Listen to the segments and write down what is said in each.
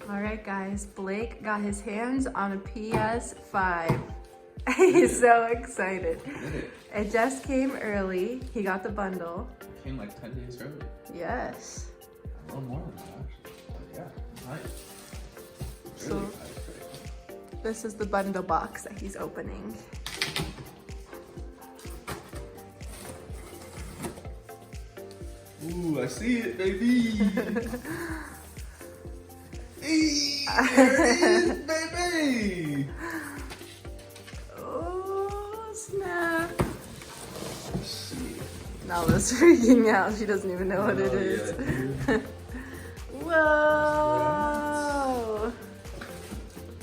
Alright guys, Blake got his hands on a PS5. He's so excited. It just came early. He got the bundle. It came like 10 days early. Yes. A little more than that actually. But yeah, nice. Really So, this is the bundle box that he's opening. Ooh, I see it, baby. Hey, there it is, baby. Oh, snap. Let's see. Nala's freaking out. She doesn't even know what it is. Yeah, Whoa.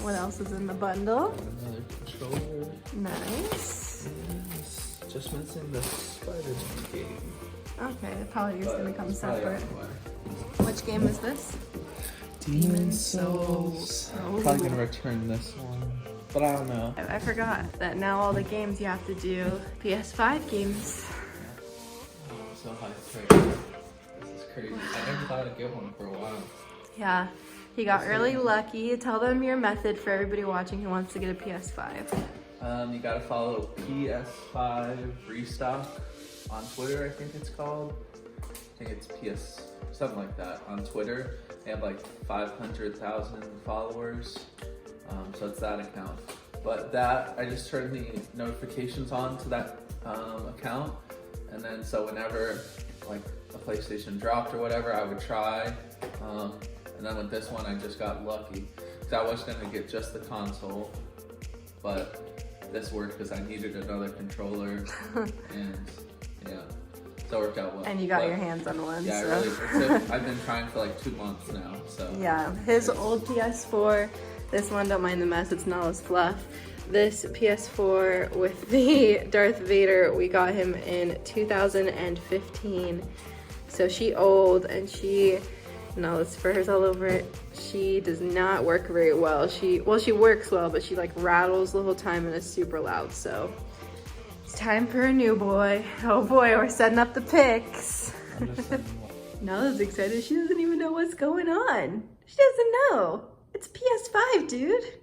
What else is in the bundle? another controller. Nice. Yes. Just missing the Spider-Man game. Okay, it probably is going to come It's probably separate. on the way. Which game is this? Demon's Souls. Oh. I'm probably gonna return this one, but I don't know. I forgot that now all the games you have to do PS5 games. I'm so hyped right now. This is crazy. I never thought I'd get one for a while. Yeah, he got really lucky. Tell them your method for everybody watching who wants to get a PS5. You gotta follow PS5 Restock on Twitter, I think it's called. I think it's PS, something like that on Twitter. They have like 500,000 followers, so it's that account. But that, I just turned the notifications on to that account, and then so whenever like a PlayStation dropped or whatever, I would try. And then with this one, I just got lucky, because I was gonna get just the console, but this worked because I needed another controller, and yeah. So it worked out well. And you got your hands on one. Yeah, so. I've been trying for like 2 months now, so. Yeah, his old PS4, this one, don't mind the mess, it's not as fluff. This PS4 with the Darth Vader, we got him in 2015. So she old and she, no, spurs all over it. She does not work very well. She works well, but she like rattles the whole time and is super loud, so. It's time for a new boy. Oh boy, we're setting up the pics. Nala's excited. She doesn't even know what's going on. She doesn't know. It's PS5, dude.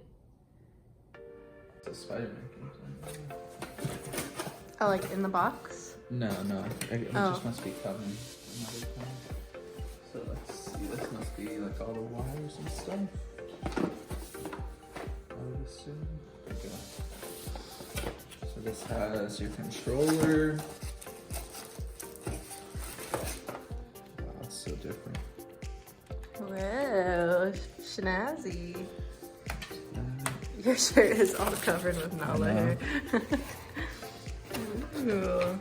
It's a Spider-Man game. Oh, like in the box? No. It Oh. just must be coming another time. So let's see. This must be like all the wires and stuff. I would assume. Okay. So this has your controller. Wow, it's so different. Whoa, snazzy. Your shirt is all covered with Nala hair. Ooh.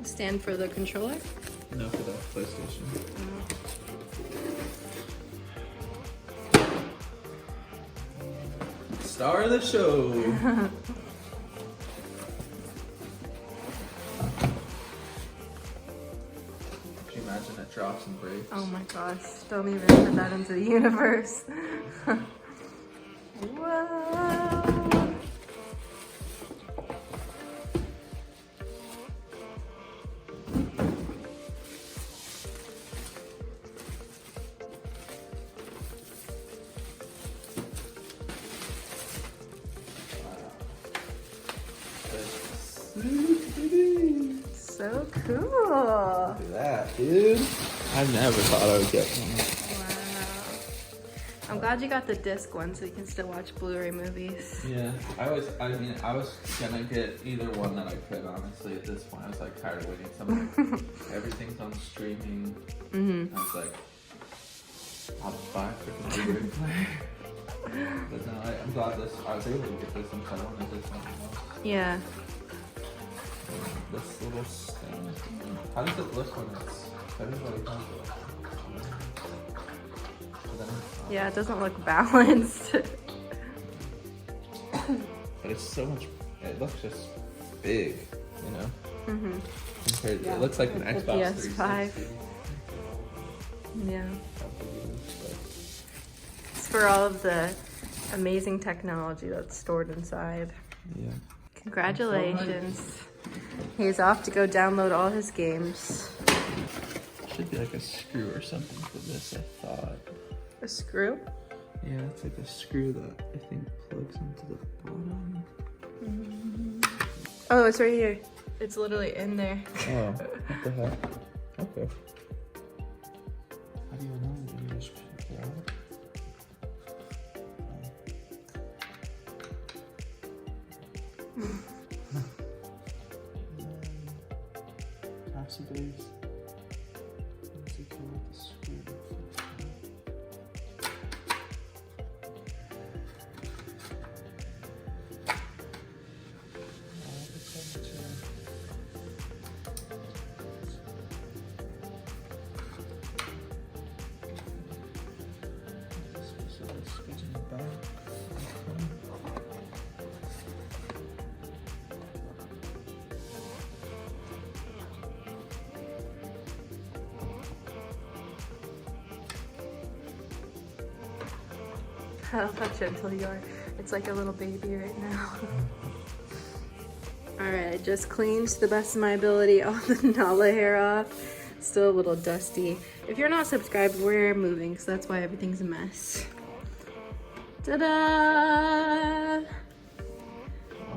Stand for the controller? No, for the PlayStation. Star of the show. Could you imagine it drops and breaks? Oh my gosh, don't even put that into the universe. Whoa. So cool. Look at that, dude. I never thought I would get one. Wow. I'm glad you got the disc one so you can still watch Blu-ray movies. Yeah, I was gonna get either one that I could, honestly, at this point. I was like tired of waiting. Everything's on streaming. I was like, I'll just buy a freaking Blu-ray player. But no, I'm glad I was able to get this one because I wanted this one the most. Yeah. This little stand. How does it look when it's everybody has it? Yeah, it doesn't look balanced. But it's so much, it looks just big, you know? Mm-hmm. Compared to, Yeah. it looks like an The Xbox PS5. 360. Yeah. How big it is, but- It's for all of the amazing technology that's stored inside. Yeah. Congratulations. He's off to go download all his games. Should be like a screw or something for this, I thought. A screw? Yeah, it's like a screw that I think plugs into the bottom. Oh, it's right here. It's literally in there. Oh, what the heck? Okay. How do you know? You just pull it out? Capacitors. Secure with the screw. I'll touch it until you are. It's like a little baby right now. Alright, I just cleaned to the best of my ability all the Nala hair off. Still a little dusty. If you're not subscribed, we're moving, so that's why everything's a mess. Ta-da!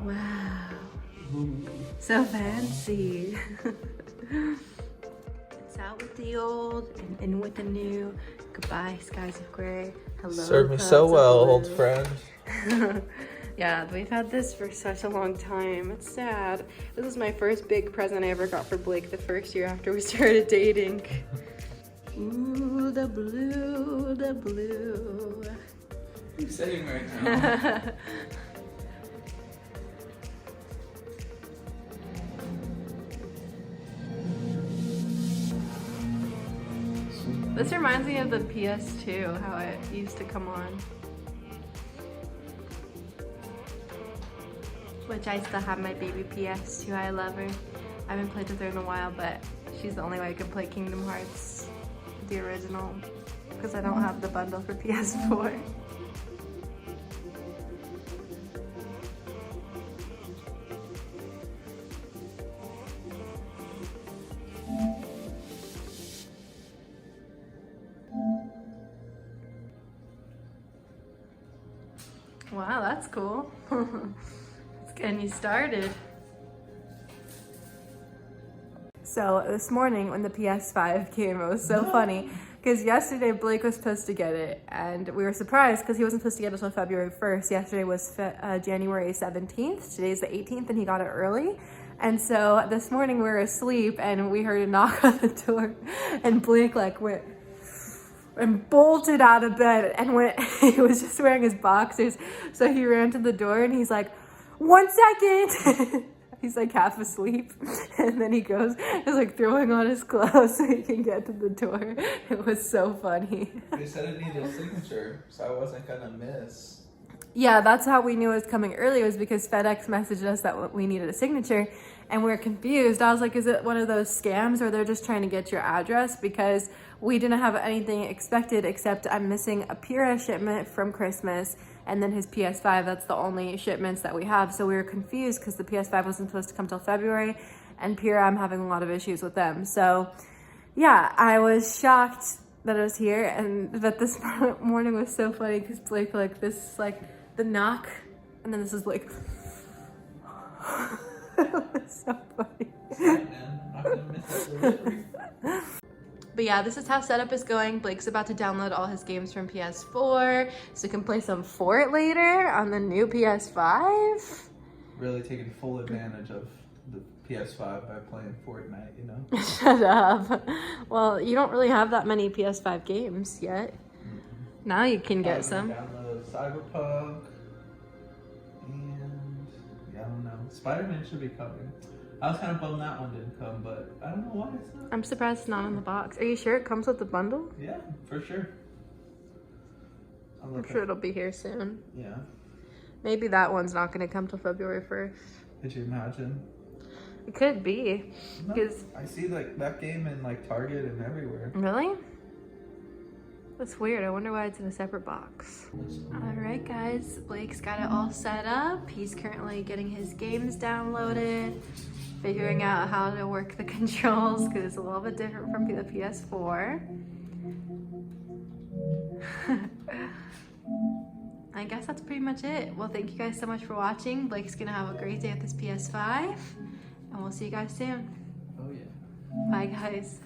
Wow. So fancy. It's out with the old and in with the new. Goodbye, skies of gray. Hello, Served me clouds so of well, blue. old friend. Yeah, we've had this for such a long time. It's sad. This is my first big present I ever got for Blake the first year after we started dating. Ooh, the blue, the blue. What are you saying right now? This reminds me of the PS2, how it used to come on. Which I still have my baby PS2, I love her. I haven't played with her in a while, but she's the only way I can play Kingdom Hearts, the original, because I don't have the bundle for PS4. Wow, that's cool. It's getting you started. So this morning when the PS5 came, it was so funny because yesterday Blake was supposed to get it and we were surprised because he wasn't supposed to get it until February 1st. Yesterday was January 17th. Today's the 18th and he got it early. And so this morning we were asleep and we heard a knock on the door and Blake like went and bolted out of bed and went, he was just wearing his boxers. So he ran to the door and he's like, 1 second. He's like half asleep. And then he goes, he's like throwing on his clothes so he can get to the door. It was so funny. They said it needed a signature, so I wasn't gonna miss. Yeah, that's how we knew it was coming early, was because FedEx messaged us that we needed a signature and we were confused. I was like, is it one of those scams or they're just trying to get your address? Because we didn't have anything expected except I'm missing a Pura shipment from Christmas and then his PS5. That's the only shipments that we have. So we were confused because the PS5 wasn't supposed to come till February and Pura, I'm having a lot of issues with them. So yeah, I was shocked that it was here, and but this morning was so funny because Blake, like, this is like the knock and then this is Blake. It was so funny. Man, I'm not gonna miss that delivery. But yeah, this is how setup is going. Blake's about to download all his games from PS4 so he can play some Fort later on the new PS5. Really taking full advantage of the PS5 by playing Fortnite, you know? Shut up. Well, you don't really have that many PS5 games yet. Now you can get some. Download Cyberpunk, and yeah, I don't know. Spider-Man should be coming. I was kind of bummed that one didn't come, but I don't know why it's not. I'm surprised it's not in the box. Are you sure it comes with the bundle? Yeah, for sure. I'm sure it'll be here soon. Yeah. Maybe that one's not going to come till February 1st. Could you imagine? It could be. No, Because I see like that game in like Target and everywhere. Really? That's weird. I wonder why it's in a separate box. Alright guys, Blake's got it all set up. He's currently getting his games downloaded, figuring out how to work the controls because it's a little bit different from the PS4. I guess that's pretty much it. Well, thank you guys so much for watching. Blake's gonna have a great day with this PS5, and we'll see you guys soon. Oh yeah. Bye guys.